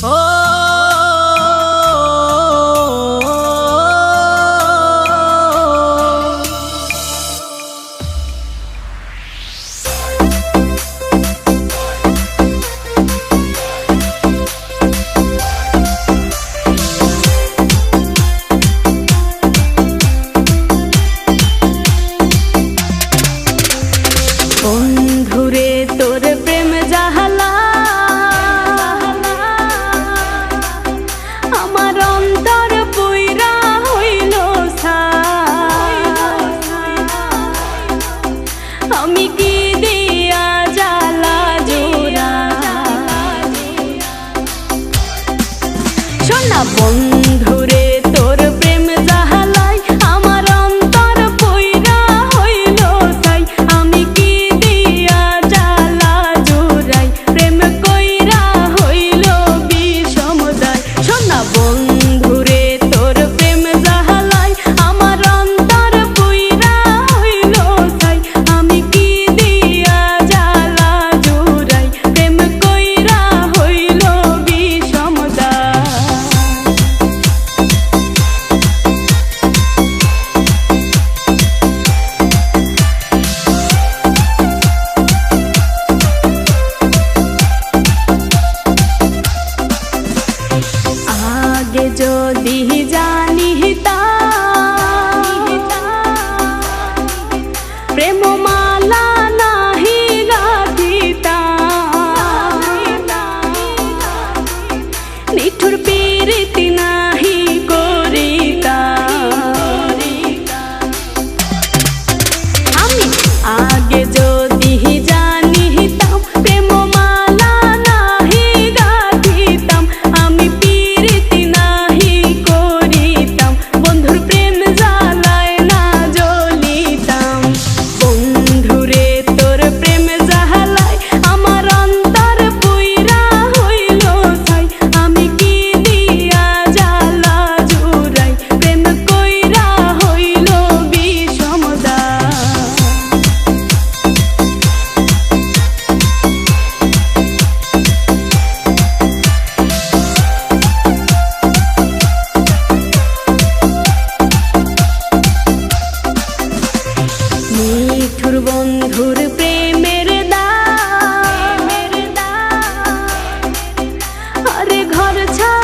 বন্ধুরে তোর প্রেম জাহালা আমার অন্তর পুইরা হইল আমি কি দিয়া জ্বালা জোড়া শোনা বন্ধুরে তোর প্রেম জাহালাই আমার অন্তর পুইরা হইল তাই আমি কি দিয়া জ্বালা জোড়াই প্রেম কইরা হইল বিষমদায় শোনা বন্ধুরে তোর প্রেম জাহালাই আমার অন্তর পুইরা হইল তাই আমি কি দিয়া জ্বালা জোড়াই প্রেম কইরা হইল বিষমদায়। আগে যদি জানিতাম প্রেম মালা নাহি গাঁথিতাম নিঠুর প্রীতি নাহি করিতাম আমি আগে যদি জানিতাম প্রেম মালা নাহি গাঁথিতাম আমি প্রীতি নাহি করিতাম বন্ধুর প্রেম জ্বালায় না জ্বলিতাম বন্ধুরে তোর প্রেম জ্বালায় আমার অন্তর পুইরা হইল ছাই আমি কি দিয়া জ্বালা জুড়াই প্রেম কইরা হইল বিষমদায়। নিঠুর বন্ধুর প্রেমের দাম আরে ঘর ছাড়া